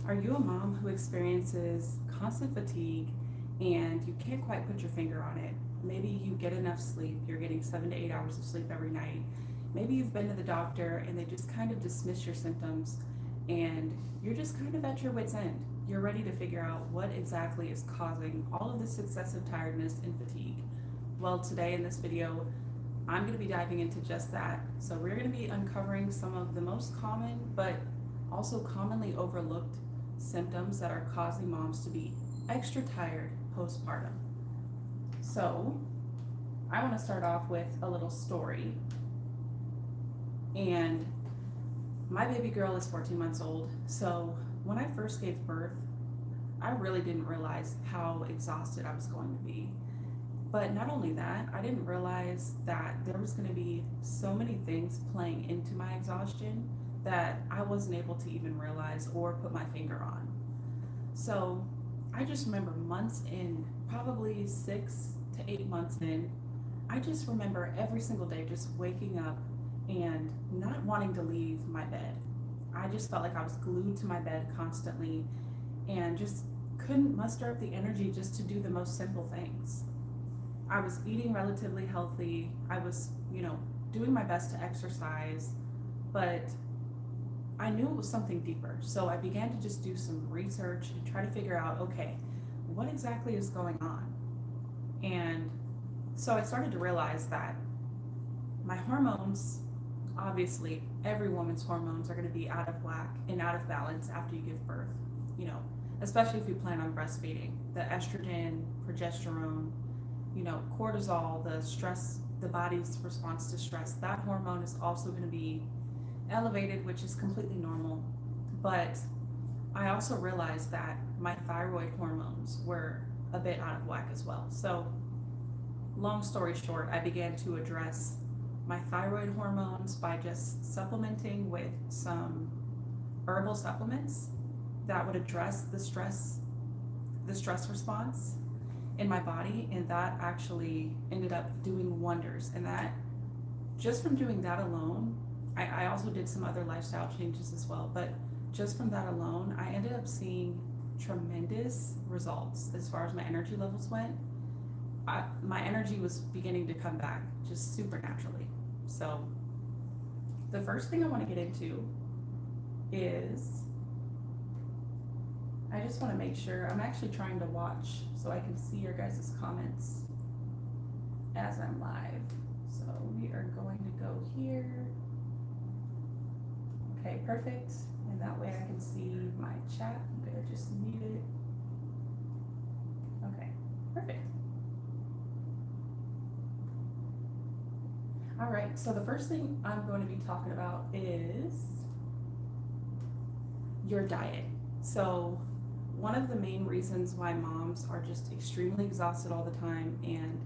Are you a mom who experiences constant fatigue and you can't quite put your finger on it? Maybe you get enough sleep, you're getting 7 to 8 hours of sleep every night. Maybe you've been to the doctor and they just kind of dismiss your symptoms and you're just kind of at your wits' end. You're ready to figure out what exactly is causing all of this excessive tiredness and fatigue. Well, today in this video, I'm going to be diving into just that. So, we're going to be uncovering some of the most common but also commonly overlooked symptoms that are causing moms to be extra tired postpartum. So, I want to start off with a little story. And my baby girl is 14 months old. So, when I first gave birth, I really didn't realize how exhausted I was going to be. But not only that, I didn't realize that there was going to be so many things playing into my exhaustion that I wasn't able to even realize or put my finger on. So I just remember months in, probably 6 to 8 months in, I just remember every single day just waking up and not wanting to leave my bed. I just felt like I was glued to my bed constantly and just couldn't muster up the energy just to do the most simple things. I was eating relatively healthy. I was, doing my best to exercise, but I knew it was something deeper. So I began to just do some research and try to figure out, okay, what exactly is going on? And so I started to realize that my hormones, obviously, every woman's hormones are going to be out of whack and out of balance after you give birth, you know, especially if you plan on breastfeeding. The estrogen, progesterone, cortisol, the stress, the body's response to stress, that hormone is also going to be elevated, which is completely normal. But I also realized that my thyroid hormones were a bit out of whack as well. So, long story short, I began to address my thyroid hormones by just supplementing with some herbal supplements that would address the stress response in my body, and that actually ended up doing wonders. And that, just from doing that alone, I also did some other lifestyle changes as well, but just from that alone, I ended up seeing tremendous results as far as my energy levels went. My energy was beginning to come back just supernaturally. So, the first thing I want to get into is I just want to make sure I'm actually trying to watch so I can see your guys' comments as I'm live. So, we are going to go here. Okay, perfect. And that way I can see my chat. I'm gonna just mute it. Okay, perfect. All right, so the first thing I'm going to be talking about is your diet. So, one of the main reasons why moms are just extremely exhausted all the time and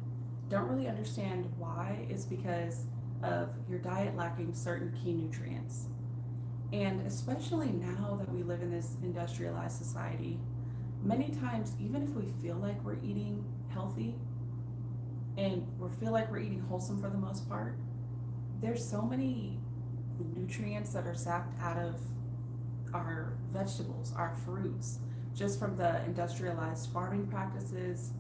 don't really understand why is because of your diet lacking certain key nutrients. And especially now that we live in this industrialized society, many times, even if we feel like we're eating healthy and we feel like we're eating wholesome for the most part, there's so many nutrients that are sapped out of our vegetables, our fruits, just from the industrialized farming practices.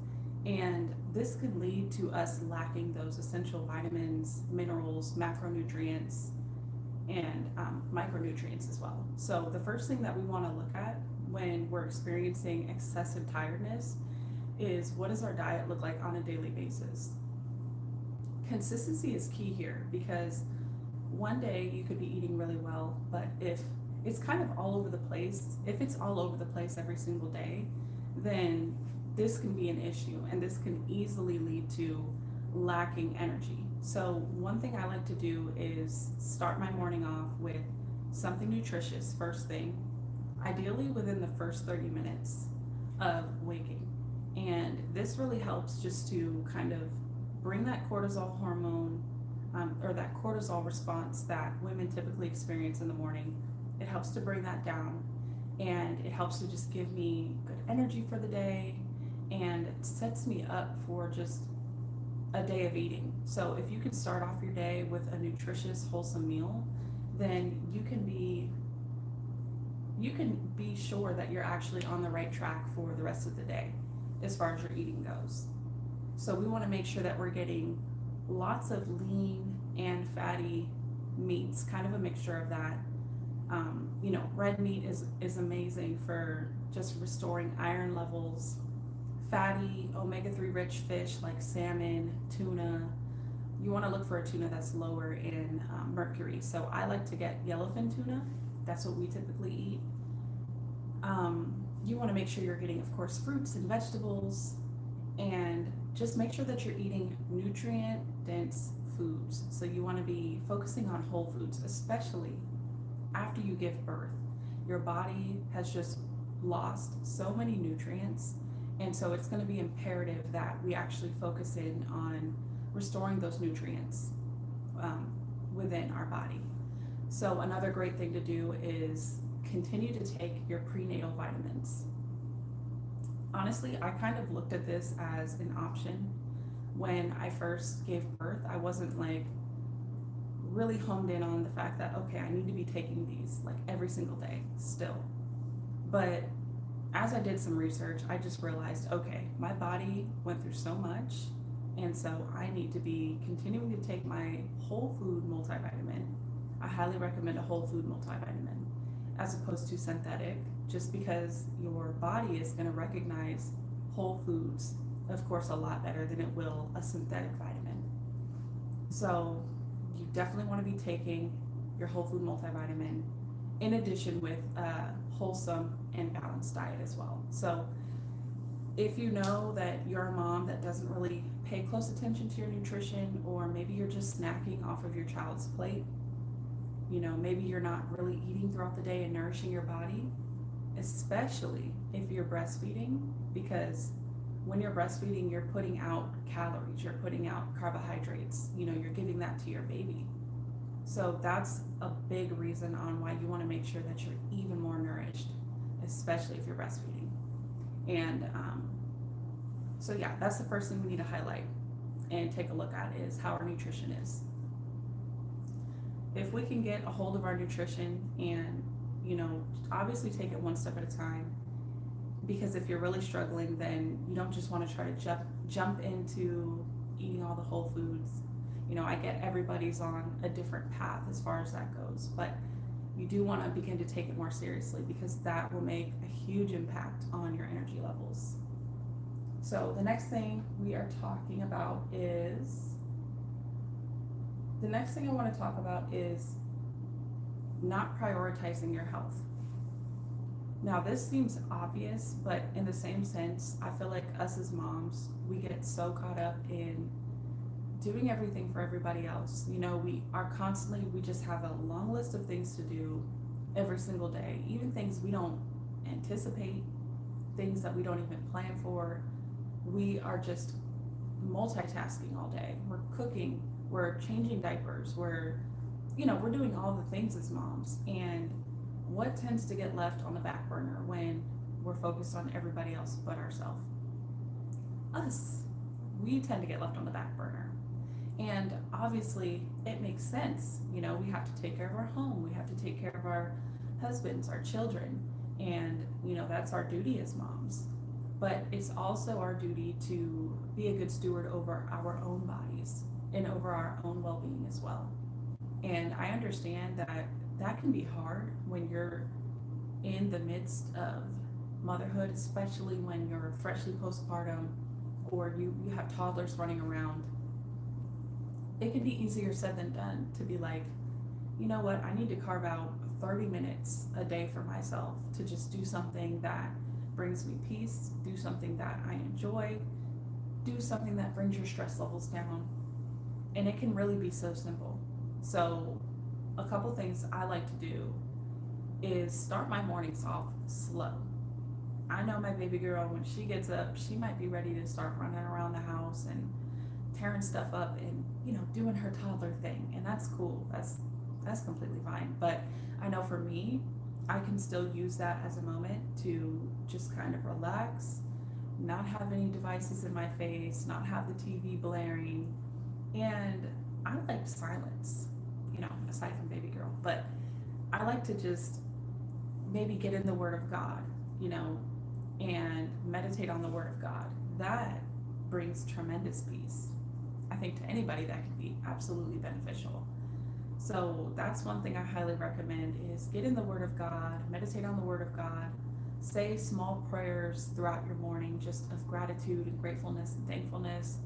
And this could lead to us lacking those essential vitamins, minerals, macronutrients, and micronutrients as well. So, the first thing that we want to look at when we're experiencing excessive tiredness is, what does our diet look like on a daily basis? Consistency is key here, because one day you could be eating really well, but if it's kind of all over the place, if it's all over the place every single day, then this can be an issue and this can easily lead to lacking energy. So, one thing I like to do is start my morning off with something nutritious first thing, ideally within the first 30 minutes of waking. And this really helps just to kind of bring that cortisol hormone, or that cortisol response that women typically experience in the morning. It helps to bring that down, and it helps to just give me good energy for the day, and it sets me up for just a day of eating. So if you can start off your day with a nutritious, wholesome meal, then you can be sure that you're actually on the right track for the rest of the day as far as your eating goes. So we want to make sure that we're getting lots of lean and fatty meats, kind of a mixture of that. Red meat is amazing for just restoring iron levels. Fatty, omega-3 rich fish like salmon, tuna. You want to look for a tuna that's lower in mercury. So I like to get yellowfin tuna. That's what we typically eat. You want to make sure you're getting, of course, fruits and vegetables, and just make sure that you're eating nutrient dense foods. So you want to be focusing on whole foods, especially after you give birth. Your body has just lost so many nutrients, and so it's going to be imperative that we actually focus in on restoring those nutrients within our body. So another great thing to do is continue to take your prenatal vitamins. Honestly, I kind of looked at this as an option when I first gave birth. I wasn't like really honed in on the fact that, okay, I need to be taking these like every single day still. But as I did some research, I just realized, okay, my body went through so much, and so I need to be continuing to take my whole food multivitamin. I highly recommend a whole food multivitamin as opposed to synthetic, just because your body is going to recognize whole foods, of course, a lot better than it will a synthetic vitamin. So you definitely want to be taking your whole food multivitamin in addition with a wholesome and balanced diet as well. So if you know that you're a mom that doesn't really pay close attention to your nutrition, or maybe you're just snacking off of your child's plate, maybe you're not really eating throughout the day and nourishing your body, especially if you're breastfeeding, because when you're breastfeeding, you're putting out calories, you're putting out carbohydrates, you're giving that to your baby. So that's a big reason on why you want to make sure that you're even more nourished, especially if you're breastfeeding. And so yeah, that's the first thing we need to highlight and take a look at, is how our nutrition is. If we can get a hold of our nutrition and, obviously take it one step at a time, because if you're really struggling, then you don't just want to try to jump into eating all the whole foods. I get everybody's on a different path as far as that goes, but you do want to begin to take it more seriously, because that will make a huge impact on your energy levels. So the next thing we are talking about is, the next thing I want to talk about is not prioritizing your health. Now, this seems obvious, but in the same sense, I feel like us as moms, we get so caught up in doing everything for everybody else. We just have a long list of things to do every single day, even things we don't anticipate, things that we don't even plan for. We are just multitasking all day. We're cooking, we're changing diapers, we're doing all the things as moms. And what tends to get left on the back burner when we're focused on everybody else but ourselves? Us. We tend to get left on the back burner. And obviously, it makes sense. We have to take care of our home, we have to take care of our husbands, our children, and that's our duty as moms. But it's also our duty to be a good steward over our own bodies and over our own well-being as well. And I understand that can be hard when you're in the midst of motherhood, especially when you're freshly postpartum or you have toddlers running around. It can be easier said than done to be like, you know what, I need to carve out 30 minutes a day for myself to just do something that brings me peace, do something that I enjoy, do something that brings your stress levels down. And it can really be so simple. So a couple things I like to do is start my mornings off slow. I know my baby girl, when she gets up, she might be ready to start running around the house and tearing stuff up and doing her toddler thing, and that's cool. That's completely fine. But I know for me, I can still use that as a moment to just kind of relax, not have any devices in my face, not have the TV blaring, and I like silence, aside from baby girl. But I like to just maybe get in the Word of God, you know, and meditate on the Word of God. That brings tremendous peace. I think to anybody that could be absolutely beneficial. So that's one thing I highly recommend is get in the Word of God, meditate on the Word of God, say small prayers throughout your morning just of gratitude and gratefulness and thankfulness.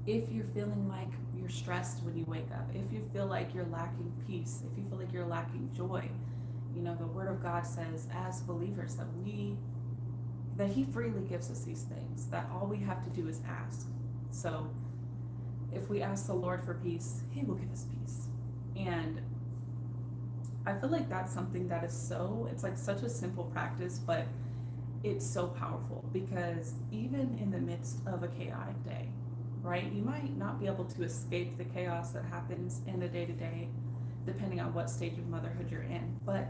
If you're feeling like you're stressed when you wake up, if you feel like you're lacking peace, if you feel like you're lacking joy, you know, the Word of God says as believers that He freely gives us these things, that all we have to do is ask. So if we ask the Lord for peace, He will give us peace. And I feel like that's something that is it's like such a simple practice, but it's so powerful because even in the midst of a chaotic day, right, you might not be able to escape the chaos that happens in the day to day, depending on what stage of motherhood you're in. But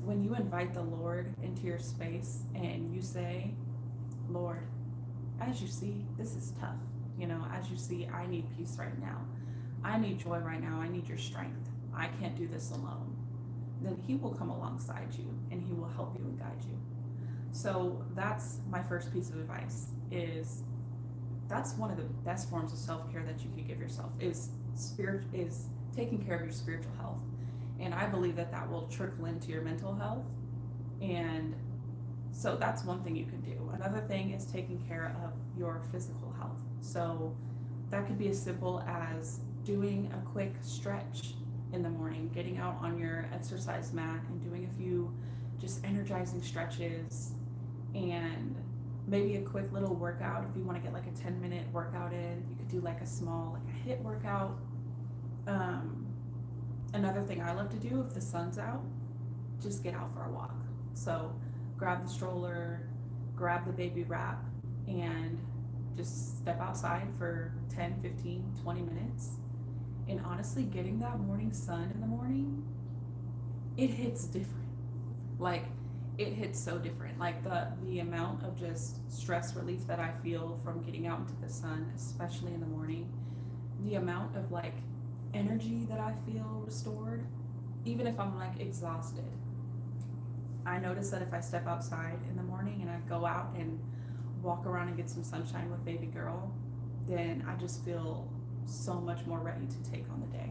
when you invite the Lord into your space and you say, Lord, as you see, this is tough. You know, as you see, I need peace right now. I need joy right now. I need your strength. I can't do this alone. Then He will come alongside you and He will help you and guide you. So that's my first piece of advice is that's one of the best forms of self-care that you could give yourself is taking care of your spiritual health. And I believe that that will trickle into your mental health. And so that's one thing you can do. Another thing is taking care of your physical health. So that could be as simple as doing a quick stretch in the morning, getting out on your exercise mat and doing a few just energizing stretches, and maybe a quick little workout. If you want to get like a 10-minute workout in, you could do like a small, like a HIIT workout. Another thing I love to do if the sun's out, just get out for a walk. So grab the stroller, grab the baby wrap, and just step outside for 10, 15, 20 minutes. And honestly, getting that morning sun in the morning, it hits different. Like, it hits so different. Like the amount of just stress relief that I feel from getting out into the sun, especially in the morning, the amount of like energy that I feel restored, even if I'm like exhausted. I notice that if I step outside in the morning and I go out and walk around and get some sunshine with baby girl, then I just feel so much more ready to take on the day.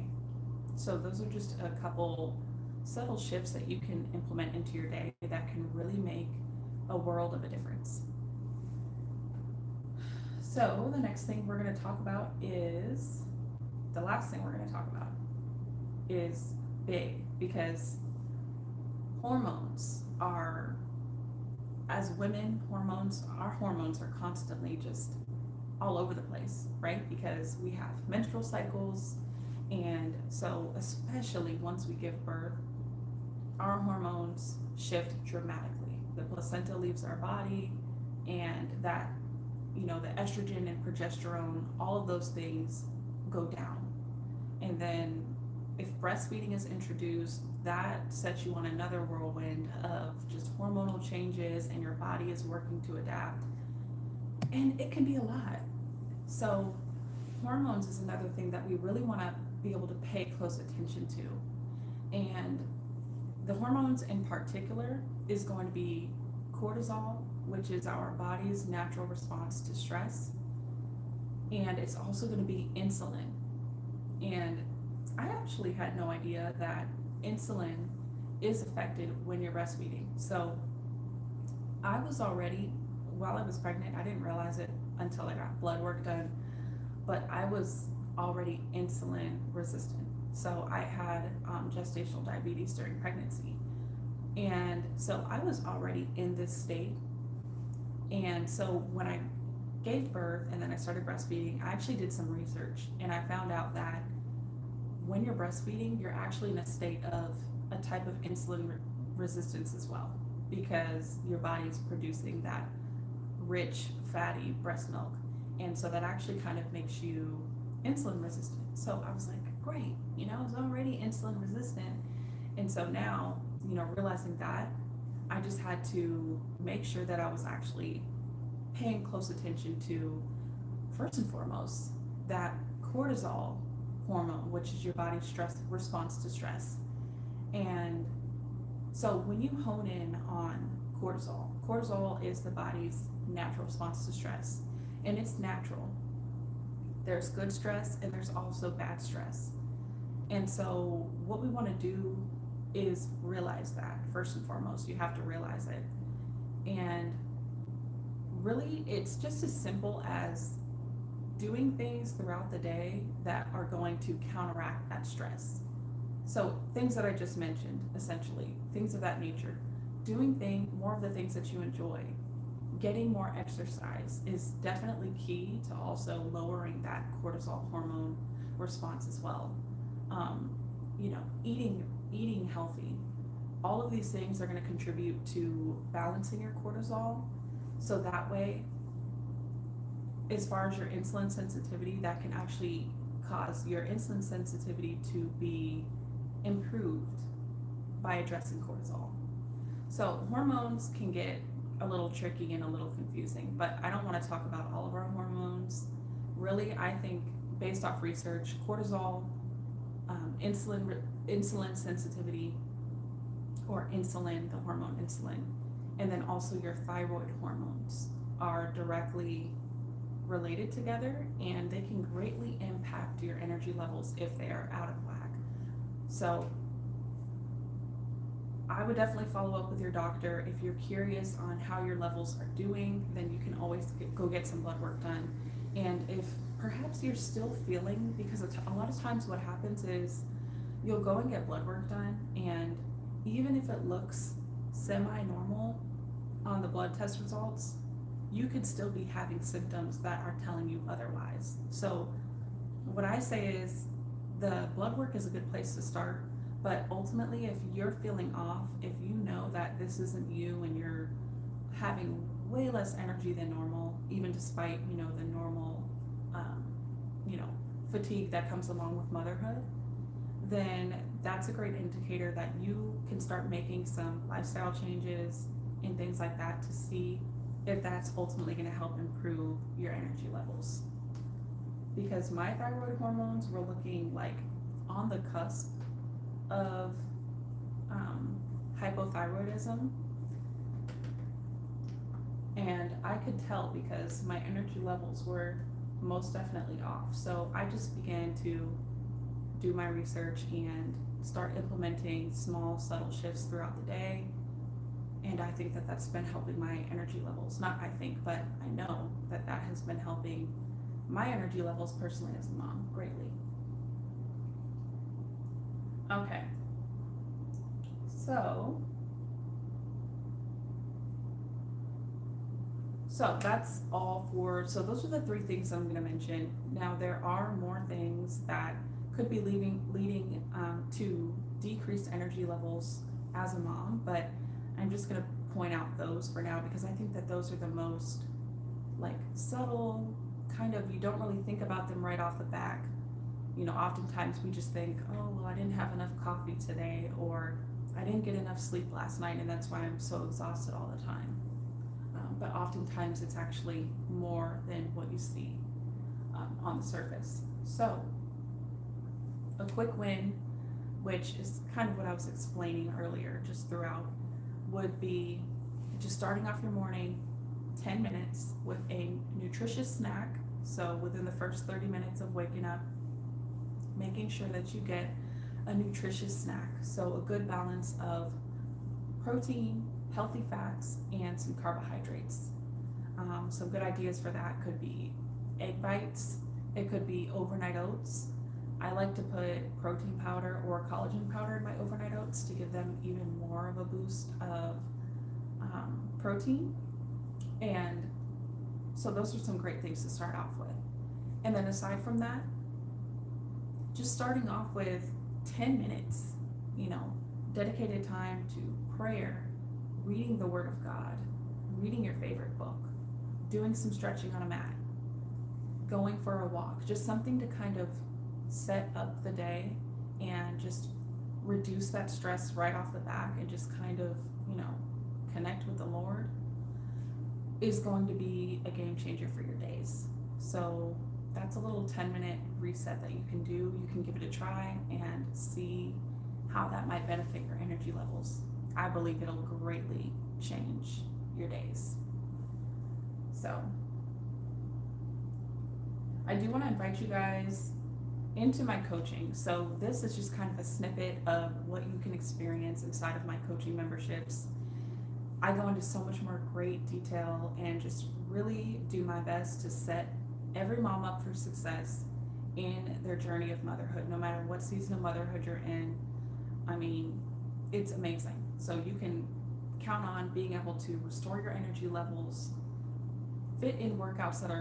So those are just a couple subtle shifts that you can implement into your day that can really make a world of a difference. So the next thing we're going to talk about is the last thing we're going to talk about is big, because hormones are, as women, our hormones are constantly just all over the place, right? Because we have menstrual cycles, and so especially once we give birth, our hormones shift dramatically. The placenta leaves our body, and that, you know, the estrogen and progesterone, all of those things go down. And then if breastfeeding is introduced, that sets you on another whirlwind of just hormonal changes, and your body is working to adapt. And it can be a lot. So hormones is another thing that we really want to be able to pay close attention to. And the hormones in particular is going to be cortisol, which is our body's natural response to stress. And it's also going to be insulin. And I actually had no idea that insulin is affected when you're breastfeeding. So I was already, while I was pregnant, I didn't realize it until I got blood work done, but I was already insulin resistant. So I had gestational diabetes during pregnancy. And so I was already in this state. And so when I gave birth and then I started breastfeeding, I actually did some research, and I found out that when you're breastfeeding, you're actually in a state of a type of insulin resistance as well, because your body is producing that rich, fatty breast milk. And so that actually kind of makes you insulin resistant. So I was like, great, you know, I was already insulin resistant. And so now, you know, realizing that, I just had to make sure that I was actually paying close attention to, first and foremost, that cortisol hormone, which is your body's stress response to stress. And So when you hone in on cortisol, cortisol is the body's natural response to stress, and it's natural. There's good stress and there's also bad stress. And so what we want to do is realize that first and foremost. You have to realize it. And really, it's just as simple as doing things throughout the day that are going to counteract that stress. So things that I just mentioned, essentially, things of that nature. Doing more of the things that you enjoy. Getting more exercise is definitely key to also lowering that cortisol hormone response as well. Eating healthy. All of these things are going to contribute to balancing your cortisol. So that way, as far as your insulin sensitivity, that can actually cause your insulin sensitivity to be improved by addressing cortisol. So hormones can get a little tricky and a little confusing, but I don't want to talk about all of our hormones. Really, I think based off research, cortisol, insulin sensitivity, or insulin, the hormone insulin, and then also your thyroid hormones are directly related together, and they can greatly impact your energy levels if they are out of whack. So I would definitely follow up with your doctor. If you're curious on how your levels are doing, then you can always go get some blood work done. And if perhaps you're still feeling, because a lot of times what happens is you'll go and get blood work done, and even if it looks semi-normal on the blood test results, you could still be having symptoms that are telling you otherwise. So what I say is the blood work is a good place to start, but ultimately if you're feeling off, if you know that this isn't you and you're having way less energy than normal, even despite, the normal, fatigue that comes along with motherhood, then that's a great indicator that you can start making some lifestyle changes and things like that to see if that's ultimately going to help improve your energy levels. Because my thyroid hormones were looking like on the cusp of hypothyroidism, and I could tell because my energy levels were most definitely off. So I just began to do my research and start implementing small subtle shifts throughout the day, and I think that that's been helping my energy levels. Not I think, but I know that that has been helping my energy levels personally as a mom greatly. Okay, so that's all so those are the three things I'm going to mention. Now there are more things that could be leading to decreased energy levels as a mom, but I'm just going to point out those for now because I think that those are the most subtle, kind of, you don't really think about them right off the bat. Oftentimes we just think, oh, well, I didn't have enough coffee today, or I didn't get enough sleep last night, and that's why I'm so exhausted all the time. But oftentimes it's actually more than what you see on the surface. So a quick win, which is kind of what I was explaining earlier just throughout, would be just starting off your morning 10 minutes with a nutritious snack. So within the first 30 minutes of waking up, making sure that you get a nutritious snack. So a good balance of protein, healthy fats, and some carbohydrates. Some good ideas for that could be egg bites. It could be overnight oats. I like to put protein powder or collagen powder in my overnight oats to give them even more of a boost of protein. And so those are some great things to start off with. And then aside from that, just starting off with 10 minutes, dedicated time to prayer, reading the Word of God, reading your favorite book, doing some stretching on a mat, going for a walk, just something to kind of set up the day and just reduce that stress right off the bat and just kind of, connect with the Lord is going to be a game changer for your days. So that's a little 10-minute reset that you can do. You can give it a try and see how that might benefit your energy levels. I believe it'll greatly change your days. So I do want to invite you guys into my coaching. So this is just kind of a snippet of what you can experience inside of my coaching memberships. I go into so much more great detail and just really do my best to set every mom up for success in their journey of motherhood, no matter what season of motherhood you're in. I mean, it's amazing. So you can count on being able to restore your energy levels, fit in workouts that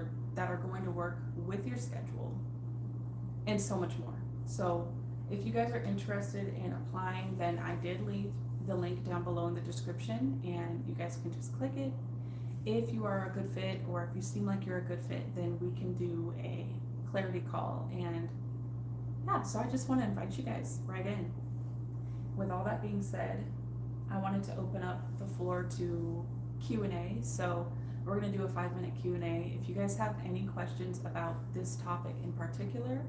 are going to work with your schedule, and so much more. So if you guys are interested in applying, then I did leave the link down below in the description, and you guys can just click it. If you are a good fit, or if you seem like you're a good fit, then we can do a clarity call. And yeah, so I just want to invite you guys right in. With all that being said, I wanted to open up the floor to Q&A. So we're going to do a 5-minute Q&A. If you guys have any questions about this topic in particular,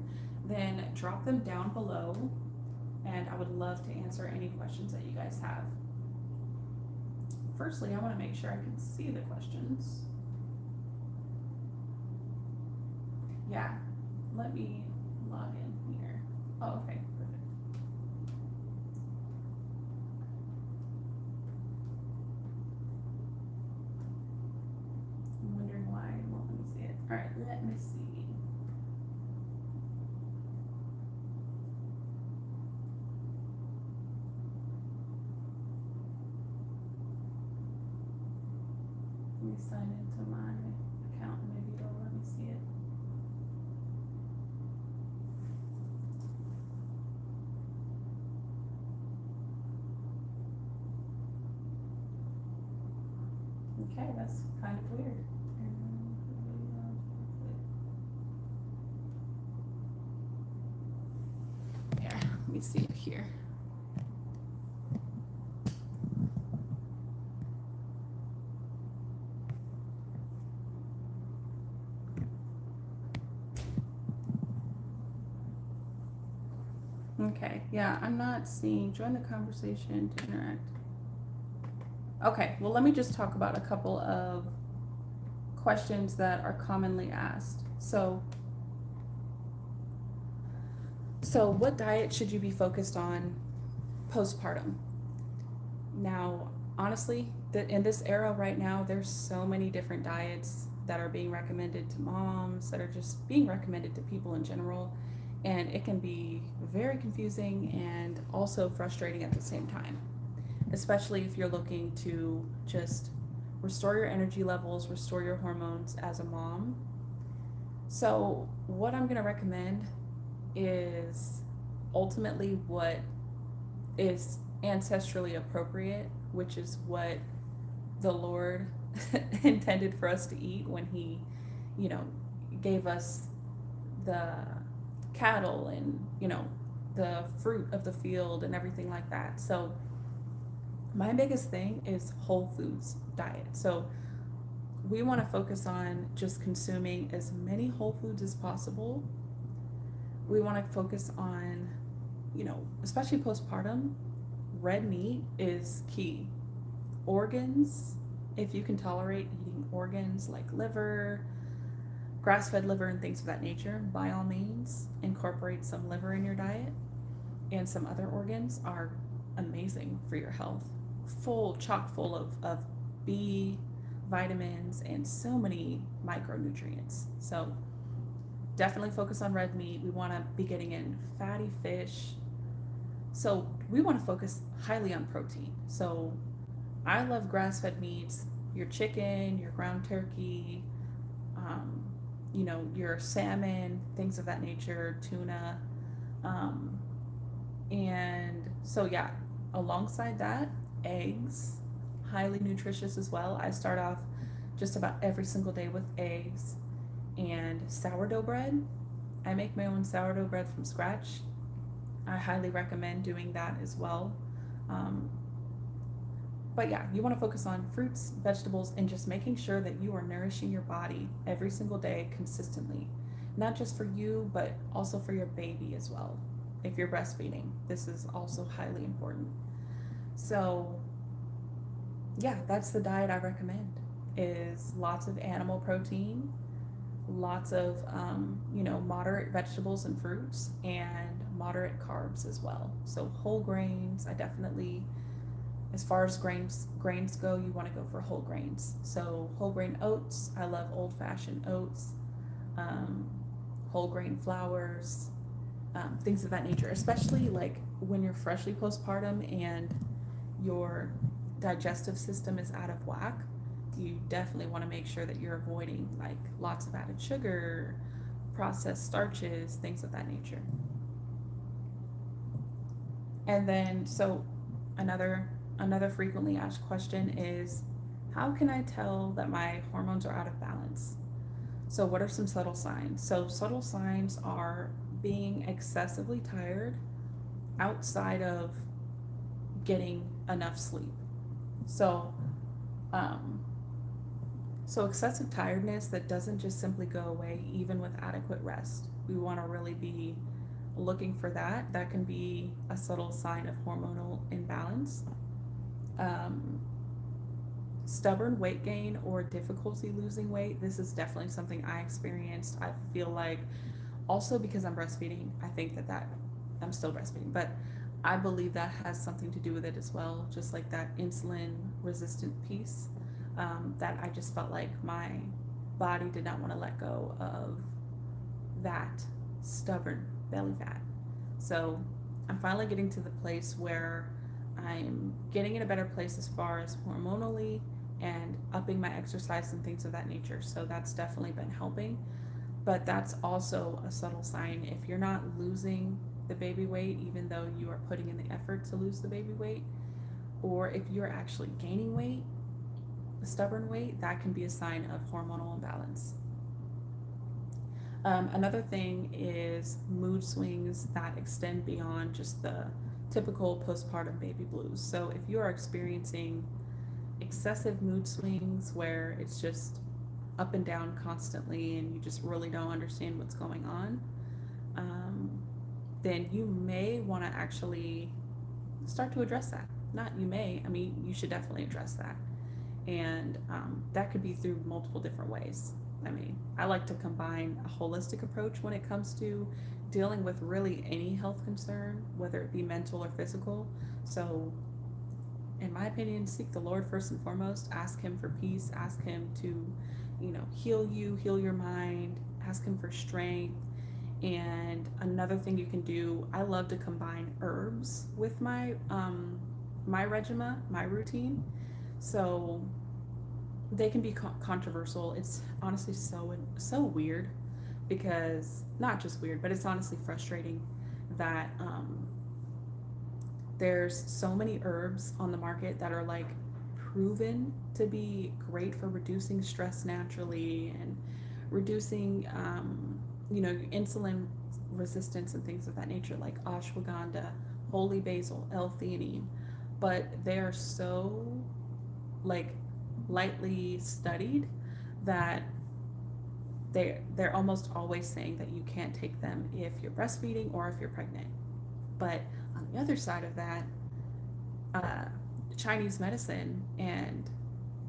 then drop them down below, and I would love to answer any questions that you guys have. Firstly, I want to make sure I can see the questions. Yeah, let me log in here. Oh, okay, perfect. I'm wondering why it won't let me see it. All right, let me see. Let me sign into my account and maybe it'll let me see it. Okay, that's kind of weird. Here, let me see it here. Okay, yeah, I'm not seeing join the conversation to interact. Okay, well, let me just talk about a couple of questions that are commonly asked. So what diet should you be focused on postpartum? Now, honestly, in this era right now, there's so many different diets that are being recommended to moms, that are just being recommended to people in general, and it can be very confusing and also frustrating at the same time, especially if you're looking to just restore your energy levels, restore your hormones as a mom. So what I'm going to recommend is ultimately what is ancestrally appropriate, which is what the Lord intended for us to eat when he, gave us the cattle and, the fruit of the field and everything like that. So my biggest thing is whole foods diet. So we want to focus on just consuming as many whole foods as possible. We want to focus on, especially postpartum, red meat is key. Organs, if you can tolerate eating organs like liver, grass-fed liver and things of that nature, by all means, incorporate some liver in your diet. And some other organs are amazing for your health. Chock full of B vitamins and so many micronutrients. So definitely focus on red meat. We want to be getting in fatty fish. So we want to focus highly on protein. So I love grass-fed meats, your chicken, your ground turkey, your salmon, things of that nature, tuna. And so yeah, alongside that, eggs, highly nutritious as well. I start off just about every single day with eggs and sourdough bread. I make my own sourdough bread from scratch. I highly recommend doing that as well. But yeah, you want to focus on fruits, vegetables, and just making sure that you are nourishing your body every single day consistently. Not just for you, but also for your baby as well. If you're breastfeeding, this is also highly important. So yeah, that's the diet I recommend, is lots of animal protein, lots of moderate vegetables and fruits, and moderate carbs as well. So whole grains, I definitely, as far as grains go, you want to go for whole grains. So whole grain oats, I love old fashioned oats, um, whole grain flours, things of that nature, especially like when you're freshly postpartum and your digestive system is out of whack. You definitely want to make sure that you're avoiding like lots of added sugar, processed starches, things of that nature. And then, so another frequently asked question is, how can I tell that my hormones are out of balance? So what are some subtle signs? So subtle signs are being excessively tired outside of getting enough sleep. So um, so excessive tiredness that doesn't just simply go away even with adequate rest. We want to really be looking for that. That can be a subtle sign of hormonal imbalance. Um, Stubborn weight gain or difficulty losing weight. This is definitely something I experienced. I feel like also because I'm breastfeeding, I think that I'm still breastfeeding, but I believe that has something to do with it as well. Just like that insulin resistant piece, that I just felt like my body did not want to let go of that stubborn belly fat. So I'm finally getting to the place where I'm getting in a better place as far as hormonally and upping my exercise and things of that nature. So that's definitely been helping. But that's also a subtle sign. If you're not losing the baby weight, even though you are putting in the effort to lose the baby weight, or if you're actually gaining weight, stubborn weight, that can be a sign of hormonal imbalance. Another thing is mood swings that extend beyond just the typical postpartum baby blues. So if you are experiencing excessive mood swings where it's just up and down constantly and you just really don't understand what's going on, um, then you may want to actually start to address that. Not you may, I mean, you should definitely address that. And that could be through multiple different ways. I mean, I like to combine a holistic approach when it comes to dealing with really any health concern, whether it be mental or physical. So, in my opinion, seek the Lord first and foremost. Ask Him for peace. Ask Him to, heal you, heal your mind. Ask Him for strength. And another thing you can do, I love to combine herbs with my regimen, my routine. So they can be controversial. It's honestly so weird, because not just weird, but it's honestly frustrating that there's so many herbs on the market that are like proven to be great for reducing stress naturally and reducing insulin resistance and things of that nature, like ashwagandha, holy basil, L-theanine, but they are so like lightly studied that they're almost always saying that you can't take them if you're breastfeeding or if you're pregnant. But on the other side of that, uh, Chinese medicine and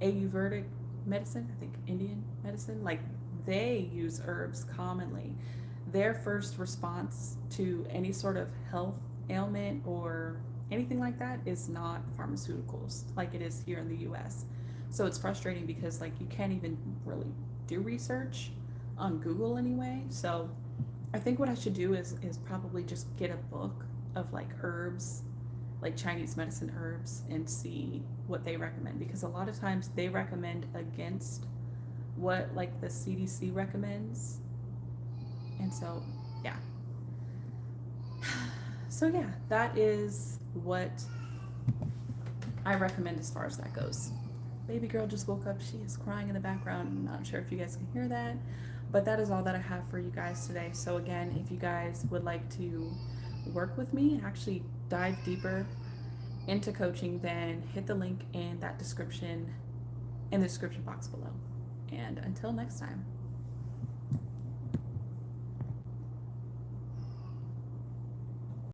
Ayurvedic medicine, I think Indian medicine, like they use herbs commonly. Their first response to any sort of health ailment or anything like that is not pharmaceuticals like it is here in the US. So it's frustrating because like you can't even really do research on Google anyway. So I think what I should do is probably just get a book of like herbs, like Chinese medicine herbs, and see what they recommend, because a lot of times they recommend against what like the CDC recommends. And so, yeah. So yeah, that is what I recommend as far as that goes. Baby girl just woke up. She is crying in the background. I'm not sure if you guys can hear that, but that is all that I have for you guys today. So again, if you guys would like to work with me and actually dive deeper into coaching, then hit the link in that description, in the description box below. And until next time.